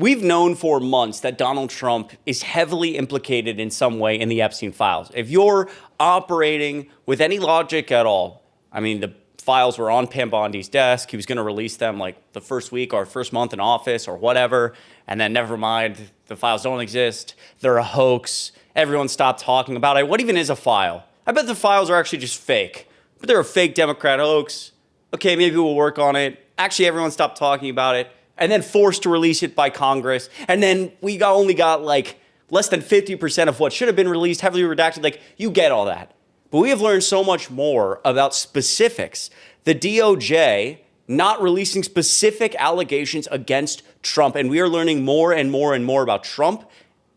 We've known for months that Donald Trump is heavily implicated in some way in the Epstein files. If you're operating with any logic at all, I mean, the files were on Pam Bondi's desk. He was going to release them like the first week or first month in office or whatever. And then never mind, the files don't exist. They're a hoax. Everyone stopped talking about it. What even is a file? I bet the files are actually just fake. But they're a fake Democrat hoax. Okay, maybe we'll work on it. Actually, everyone stopped talking about it. And then forced to release it by Congress. And then we only got like less than 50% of what should have been released, heavily redacted. Like, you get all that. But we have learned so much more about specifics. The DOJ not releasing specific allegations against Trump. And we are learning more and more and more about Trump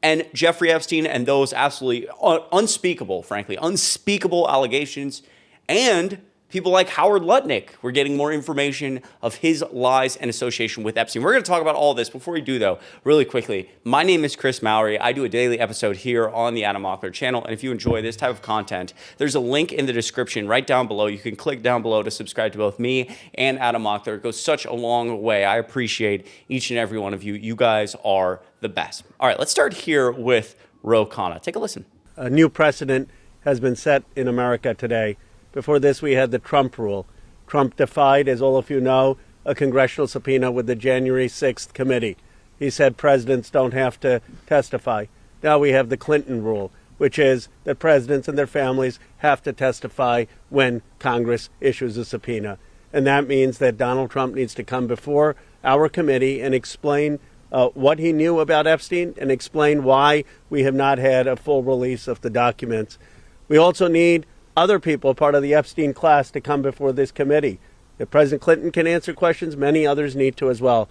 and Jeffrey Epstein and those absolutely unspeakable, frankly, unspeakable allegations. And people like Howard Lutnick, we're getting more information of his lies and association with Epstein. We're going to talk about all this. Before we do, though, really quickly, my name is Chris Mowrey. I do a daily episode here on the Adam Mockler channel. And if you enjoy this type of content, there's a link in the description right down below. You can click down below to subscribe to both me and Adam Mockler. It goes such a long way. I appreciate each and every one of you. You guys are the best. All right, let's start here with Ro Khanna. Take a listen. A new precedent has been set in America today. Before this, we had the Trump rule. Trump defied, as all of you know, a congressional subpoena with the January 6th committee. He said presidents don't have to testify. Now we have the Clinton rule, which is that presidents and their families have to testify when Congress issues a subpoena. And that means that Donald Trump needs to come before our committee and explain what he knew about Epstein and explain why we have not had a full release of the documents. We also need other people, part of the Epstein class, to come before this committee. If President Clinton can answer questions, many others need to as well.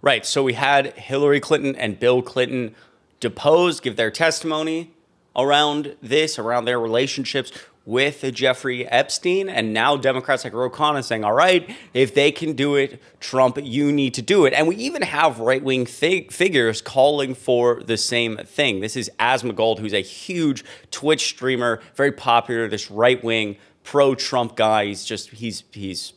Right. So we had Hillary Clinton and Bill Clinton deposed, give their testimony around this, around their relationships with Jeffrey Epstein. And now Democrats like Ro Khanna saying, all right, if they can do it, Trump, you need to do it. And we even have right-wing figures calling for the same thing. This is Asmongold, who's a huge Twitch streamer, very popular, this right-wing pro-Trump guy. He's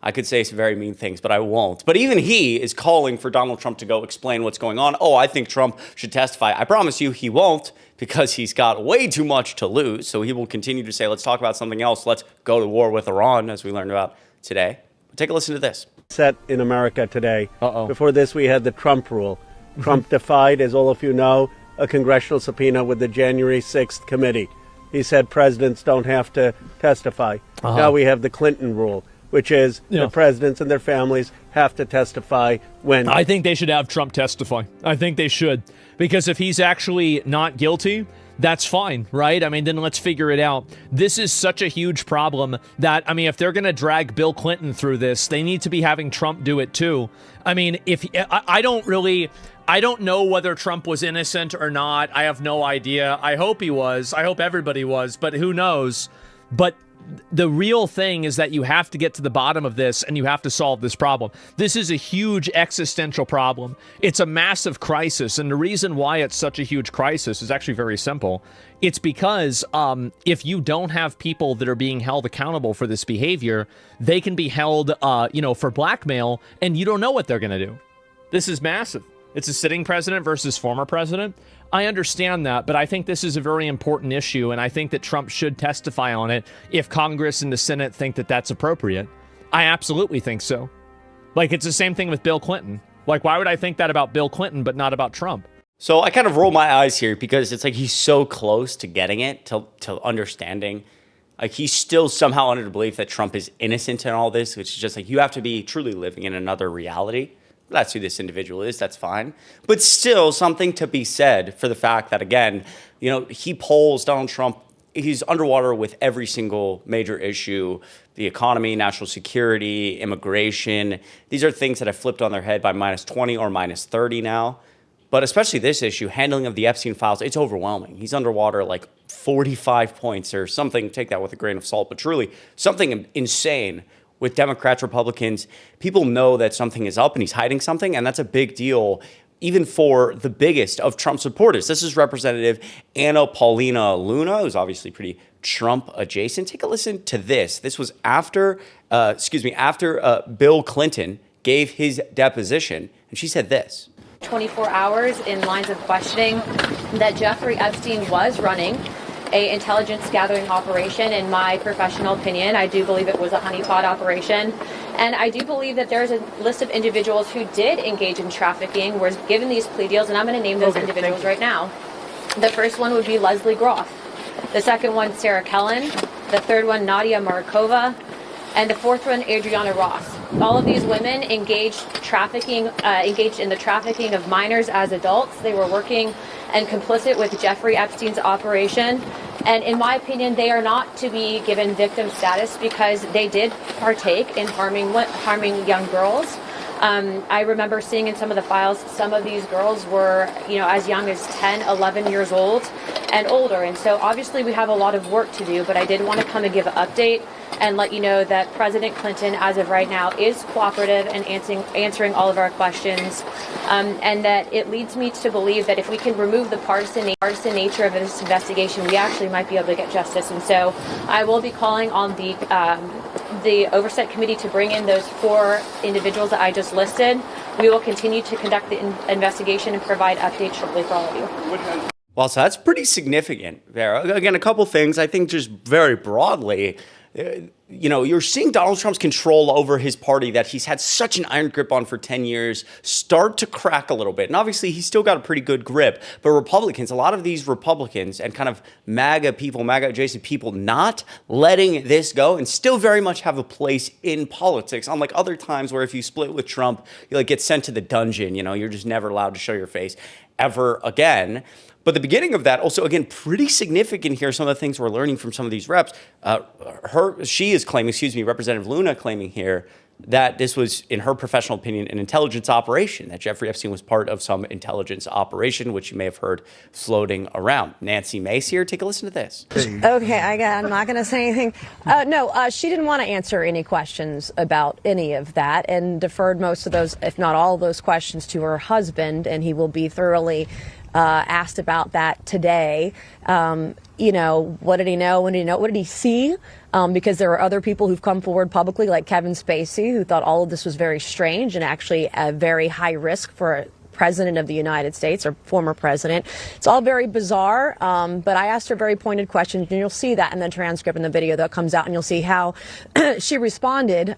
I could say some very mean things, but I won't. But even he is calling for Donald Trump to go explain what's going on. Oh, I think Trump should testify. I promise you he won't, because he's got way too much to lose. So he will continue to say, let's talk about something else. Let's go to war with Iran, as we learned about today. But take a listen to this. Set in America today. Before this, we had the Trump rule. Trump defied, as all of you know, a congressional subpoena with the January 6th committee. He said presidents don't have to testify. Now we have the Clinton rule, which is the presidents and their families have to testify when... I think they should have Trump testify. I think they should. Because if he's actually not guilty, that's fine, right? I mean, then let's figure it out. This is such a huge problem that, I mean, if they're going to drag Bill Clinton through this, they need to be having Trump do it too. I mean, I don't know whether Trump was innocent or not. I have no idea. I hope he was. I hope everybody was, but who knows? But the real thing is that you have to get to the bottom of this and you have to solve this problem. This is a huge existential problem. It's a massive crisis. And the reason why it's such a huge crisis is actually very simple. It's because if you don't have people that are being held accountable for this behavior, they can be held, for blackmail, and you don't know what they're going to do. This is massive. It's a sitting president versus former president. I understand that, but I think this is a very important issue, and I think that Trump should testify on it if Congress and the Senate think that that's appropriate. I absolutely think so. Like, it's the same thing with Bill Clinton. Like, why would I think that about Bill Clinton, but not about Trump? So I kind of roll my eyes here because it's like he's so close to getting it, to understanding. Like, he's still somehow under the belief that Trump is innocent in all this, which is just like, you have to be truly living in another reality. That's who this individual is. That's fine. But still something to be said for the fact that, again, he polls Donald Trump. He's underwater with every single major issue, the economy, national security, immigration. These are things that have flipped on their head by -20 or -30 now. But especially this issue, handling of the Epstein files, it's overwhelming. He's underwater like 45 points or something. Take that with a grain of salt, but truly something insane. With Democrats, Republicans, people know that something is up and he's hiding something, and that's a big deal, even for the biggest of Trump supporters. This is Representative Anna Paulina Luna, who's obviously pretty Trump adjacent. Take a listen to this. This was after Bill Clinton gave his deposition, and she said this. 24 hours in lines of questioning that Jeffrey Epstein was running a intelligence gathering operation. In my professional opinion, I do believe it was a honeypot operation. And I do believe that there's a list of individuals who did engage in trafficking, were given these plea deals, and I'm going to name those individuals right now. The first one would be Leslie Groff. The second one, Sarah Kellen. The third one, Nadia Markova. And the fourth one, Adriana Ross. All of these women engaged in the trafficking of minors as adults. They were working and complicit with Jeffrey Epstein's operation. And in my opinion, they are not to be given victim status because they did partake in harming young girls. I remember seeing in some of the files, some of these girls were, as young as 10, 11 years old and older. And so obviously we have a lot of work to do, but I did want to come and give an update and let you know that President Clinton, as of right now, is cooperative and answering all of our questions. And that it leads me to believe that if we can remove the partisan nature of this investigation, we actually might be able to get justice. And so I will be calling on the Oversight Committee to bring in those 4 individuals that I just listed. We will continue to conduct the investigation and provide updates shortly for all of you. Well, so that's pretty significant there. Again, a couple things. I think just very broadly, you're seeing Donald Trump's control over his party that he's had such an iron grip on for 10 years start to crack a little bit. And obviously, he's still got a pretty good grip. But Republicans, a lot of these Republicans and kind of MAGA people, MAGA adjacent people, not letting this go and still very much have a place in politics. Unlike other times where if you split with Trump, you get sent to the dungeon. You're just never allowed to show your face ever again. But the beginning of that also, again, pretty significant here. Some of the things we're learning from some of these reps. She is claiming, Representative Luna claiming here that this was, in her professional opinion, an intelligence operation, that Jeffrey Epstein was part of some intelligence operation, which you may have heard floating around. Nancy Mace here, take a listen to this. Okay, I'm not going to say anything. No, she didn't want to answer any questions about any of that and deferred most of those, if not all of those questions to her husband, and he will be thoroughly asked about that today. What did he know? When did he know? What did he see? Because there are other people who've come forward publicly, like Kevin Spacey, who thought all of this was very strange and actually a very high risk for a president of the United States or former president. It's all very bizarre, but I asked her very pointed questions, and you'll see that in the transcript and the video that comes out, and you'll see how she responded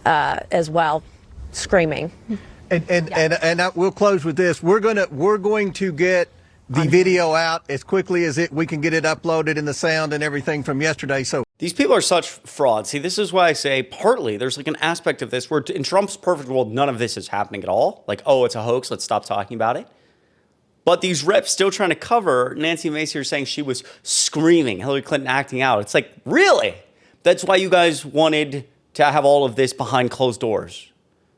as well, screaming. And we'll close with this. We're going to get the video out as quickly as we can get it uploaded and the sound and everything from yesterday. So these people are such frauds. See, this is why I say partly there's an aspect of this where in Trump's perfect world, none of this is happening at all. It's a hoax. Let's stop talking about it. But these reps still trying to cover Nancy Mace here saying she was screaming, Hillary Clinton acting out. It's like, really? That's why you guys wanted to have all of this behind closed doors.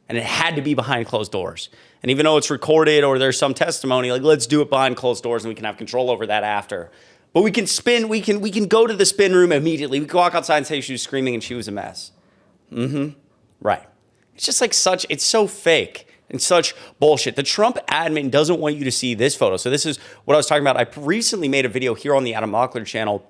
And it had to be behind closed doors. And even though it's recorded or there's some testimony, let's do it behind closed doors and we can have control over that after. But we can spin, we can go to the spin room immediately. We can walk outside and say she was screaming and she was a mess. Right. It's just it's so fake and such bullshit. The Trump admin doesn't want you to see this photo. So this is what I was talking about. I recently made a video here on the Adam Mockler channel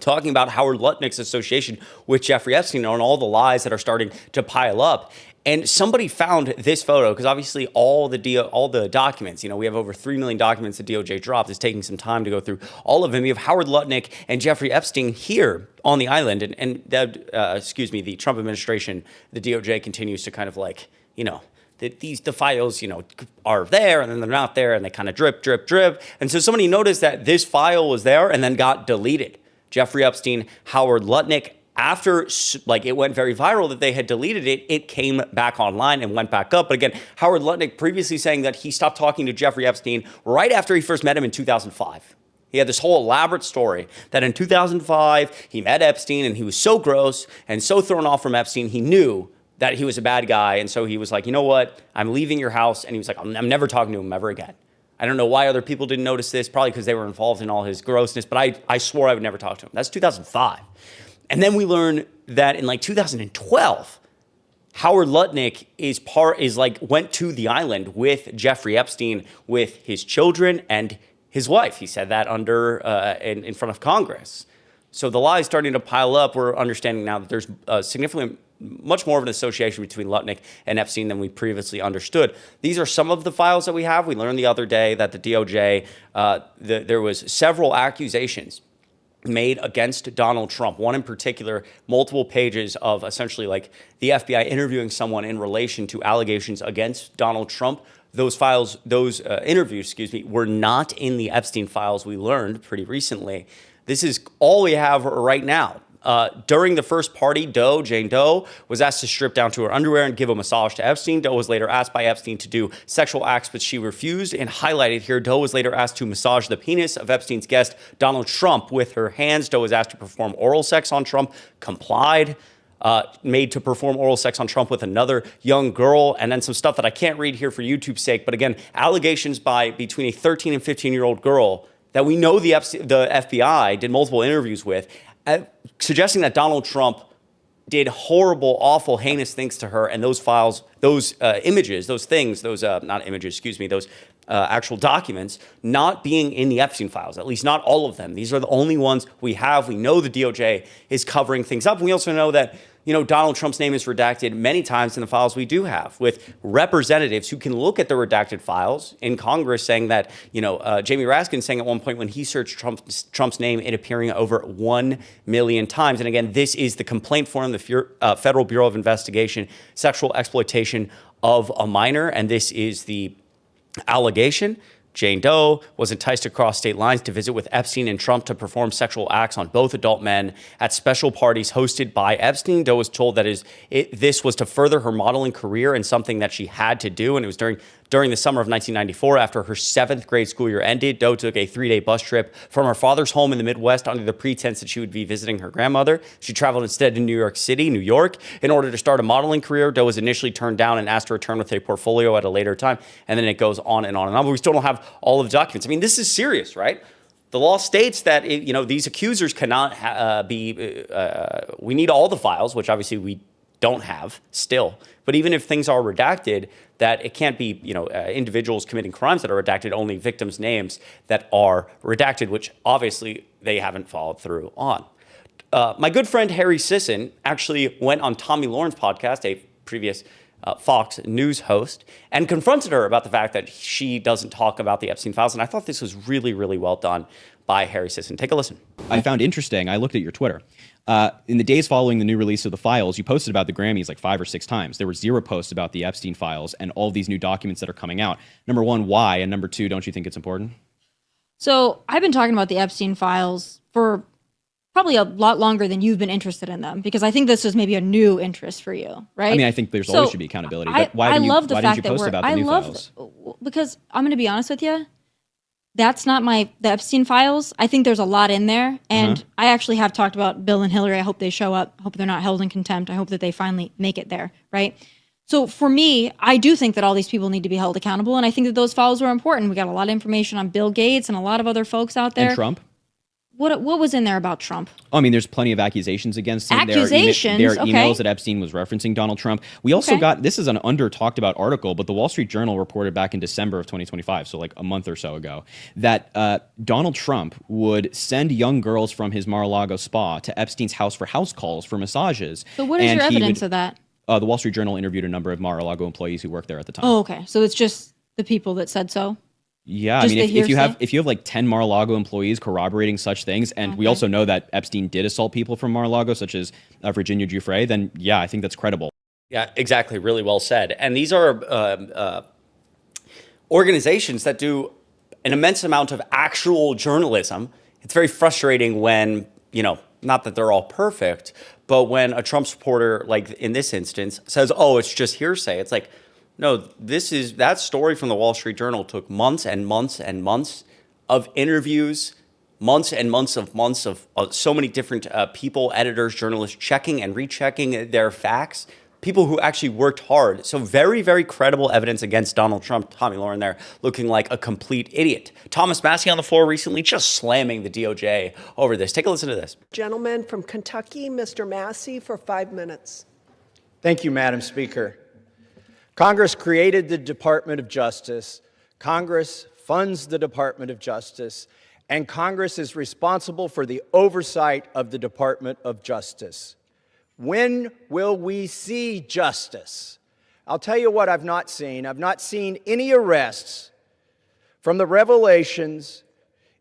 talking about Howard Lutnick's association with Jeffrey Epstein and all the lies that are starting to pile up. And somebody found this photo because obviously all the documents, we have over 3 million documents the DOJ dropped. It's taking some time to go through all of them. You have Howard Lutnick and Jeffrey Epstein here on the island. And the Trump administration, the DOJ continues to kind of the files, are there and then they're not there and they kind of drip, drip, drip. And so somebody noticed that this file was there and then got deleted. Jeffrey Epstein, Howard Lutnick. After it went very viral that they had deleted it, it came back online and went back up. But again, Howard Lutnick previously saying that he stopped talking to Jeffrey Epstein right after he first met him in 2005. He had this whole elaborate story that in 2005, he met Epstein and he was so gross and so thrown off from Epstein, he knew that he was a bad guy. And so he was like, you know what? I'm leaving your house. And he was like, I'm never talking to him ever again. I don't know why other people didn't notice this, probably because they were involved in all his grossness, but I swore I would never talk to him. That's 2005. And then we learn that in 2012, Howard Lutnick went to the island with Jeffrey Epstein with his children and his wife. He said that in front of Congress. So the lies starting to pile up. We're understanding now that there's significant much more of an association between Lutnick and Epstein than we previously understood. These are some of the files that we have. We learned the other day that the DOJ, there was several accusations made against Donald Trump. One in particular, multiple pages of essentially like the FBI interviewing someone in relation to allegations against Donald Trump. Those files, those interviews, were not in the Epstein files, we learned pretty recently. This is all we have right now. During the first party, Jane Doe, was asked to strip down to her underwear and give a massage to Epstein. Doe was later asked by Epstein to do sexual acts, but she refused. And highlighted here, Doe was later asked to massage the penis of Epstein's guest, Donald Trump, with her hands. Doe was asked to perform oral sex on Trump, complied. Made to perform oral sex on Trump with another young girl, and then some stuff that I can't read here for YouTube's sake. But again, allegations between a 13 and 15-year-old girl that we know the FBI did multiple interviews with, suggesting that Donald Trump did horrible, awful, heinous things to her, and those files, those images, those things, those not images, those actual documents not being in the Epstein files, at least not all of them. These are the only ones we have. We know the DOJ is covering things up. We also know that, Donald Trump's name is redacted many times in the files we do have, with representatives who can look at the redacted files in Congress saying that, Jamie Raskin saying at one point when he searched Trump's name, it appearing over 1 million times. And again, this is the complaint form, the Federal Bureau of Investigation, sexual exploitation of a minor. And this is the allegation. Jane Doe was enticed across state lines to visit with Epstein and Trump to perform sexual acts on both adult men at special parties hosted by Epstein. Doe was told that this was to further her modeling career and something that she had to do. And it was during the summer of 1994, after her 7th grade school year ended. Doe took a 3-day bus trip from her father's home in the Midwest under the pretense that she would be visiting her grandmother. She traveled instead to New York City, New York, in order to start a modeling career. Doe was initially turned down and asked to return with a portfolio at a later time. And then it goes on and on and on. But we still don't have all of the documents. I mean, this is serious, right? The law states that these accusers cannot we need all the files, which obviously we don't have still. But even if things are redacted, that it can't be individuals committing crimes that are redacted, only victims' names that are redacted, which obviously they haven't followed through on. My good friend Harry Sisson actually went on Tommy Lauren's podcast, a previous Fox News host, and confronted her about the fact that she doesn't talk about the Epstein files. And I thought this was really, really well done by Harry Sisson. Take a listen. I found interesting, I looked at your Twitter. In the days following the new release of the files, you posted about the Grammys like 5 or 6 times. There were 0 posts about the Epstein files and all these new documents that are coming out. Number one, why? And number two, don't you think it's important? So I've been talking about the Epstein files for probably a lot longer than you've been interested in them, because I think this is maybe a new interest for you, right? I mean, I think there's always should be accountability. But why didn't you post about the new files? Because I'm going to be honest with you, that's not the Epstein files. I think there's a lot in there. And I actually have talked about Bill and Hillary. I hope they show up. I hope they're not held in contempt. I hope that they finally make it there, right? So for me, I do think that all these people need to be held accountable. And I think that those files were important. We got a lot of information on Bill Gates and a lot of other folks out there. And Trump? What was in there about Trump? I mean, there's plenty of accusations against him. Accusations? There are emails that Epstein was referencing Donald Trump. We also got, this is an under-talked about article, but the Wall Street Journal reported back in December of 2025, so like a month or so ago, that Donald Trump would send young girls from his Mar-a-Lago spa to Epstein's house for house calls for massages. So what is your evidence of that? The Wall Street Journal interviewed a number of Mar-a-Lago employees who worked there at the time. Oh, okay. So it's just the people that said so? Yeah, I mean, if you have like 10 Mar-a-Lago employees corroborating such things, and we also know that Epstein did assault people from Mar-a-Lago, such as Virginia Giuffre, then yeah, I think that's credible. Yeah, exactly. Really well said. And these are organizations that do an immense amount of actual journalism. It's very frustrating when, not that they're all perfect, but when a Trump supporter, like in this instance, says, oh, it's just hearsay. It's like, no, that story from the Wall Street Journal took months and months and months of interviews, months and months of so many different people, editors, journalists, checking and rechecking their facts, people who actually worked hard. So very, very credible evidence against Donald Trump. Tommy Lauren there looking like a complete idiot. Thomas Massey on the floor recently just slamming the DOJ over this. Take a listen to this. Gentleman from Kentucky, Mr. Massey, for 5 minutes. Thank you, Madam Speaker. Congress created the Department of Justice, Congress funds the Department of Justice, and Congress is responsible for the oversight of the Department of Justice. When will we see justice? I'll tell you what I've not seen. I've not seen any arrests from the revelations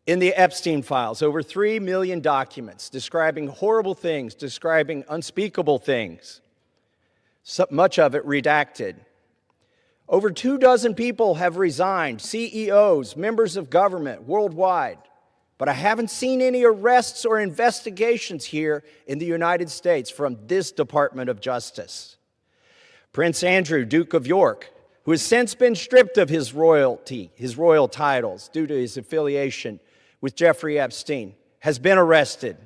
in the Epstein files, over 3 million documents describing horrible things, describing unspeakable things, so much of it redacted. Over 24 people have resigned, CEOs, members of government worldwide, but I haven't seen any arrests or investigations here in the United States from this Department of Justice. Prince Andrew, Duke of York, who has since been stripped of his royalty, his royal titles due to his affiliation with Jeffrey Epstein, has been arrested.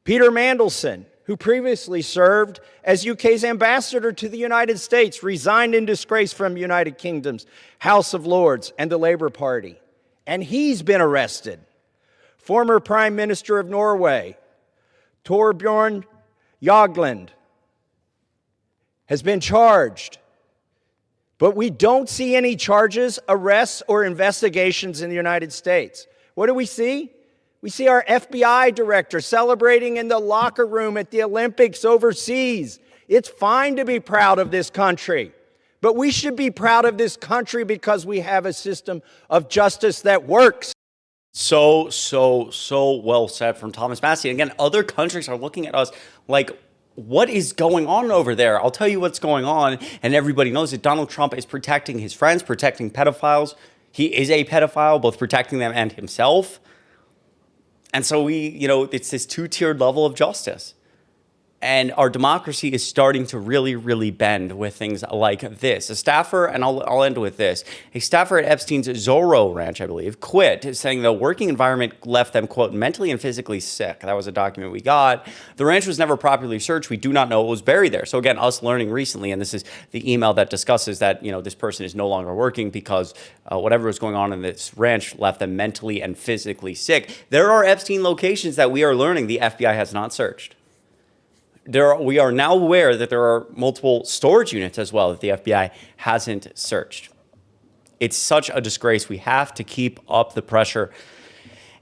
Peter Mandelson, who previously served as UK's ambassador to the United States, resigned in disgrace from United Kingdom's House of Lords and the Labour Party, and he's been arrested. Former Prime Minister of Norway, Torbjorn Jagland, has been charged. But we don't see any charges, arrests, or investigations in the United States. What do we see? We see our FBI director celebrating in the locker room at the Olympics overseas. It's fine to be proud of this country, but we should be proud of this country because we have a system of justice that works. So well said from Thomas Massie. And again, other countries are looking at us like, what is going on over there? I'll tell you what's going on, and everybody knows that Donald Trump is protecting his friends, protecting pedophiles. He is a pedophile, both protecting them and himself. And so it's this two-tiered level of justice. And our democracy is starting to really, really bend with things like this. A staffer, and I'll end with this, a staffer at Epstein's Zorro Ranch, I believe, quit, saying the working environment left them, quote, mentally and physically sick. That was a document we got. The ranch was never properly searched. We do not know what was buried there. So again, us learning recently, and this is the email that discusses that, this person is no longer working because whatever was going on in this ranch left them mentally and physically sick. There are Epstein locations that we are learning the FBI has not searched. We are now aware that there are multiple storage units as well that the FBI hasn't searched. It's such a disgrace. We have to keep up the pressure.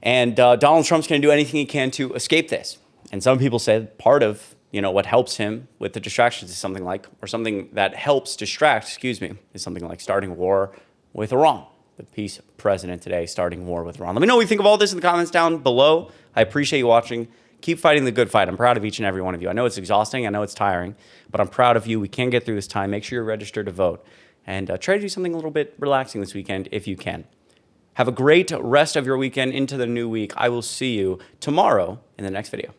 And Donald Trump's going to do anything he can to escape this. And some people say part of what helps him with the distractions is something that helps distract, is something like starting a war with Iran. The peace president today starting war with Iran. Let me know what you think of all this in the comments down below. I appreciate you watching. Keep fighting the good fight. I'm proud of each and every one of you. I know it's exhausting. I know it's tiring, but I'm proud of you. We can get through this time. Make sure you're registered to vote and try to do something a little bit relaxing this weekend if you can. Have a great rest of your weekend into the new week. I will see you tomorrow in the next video.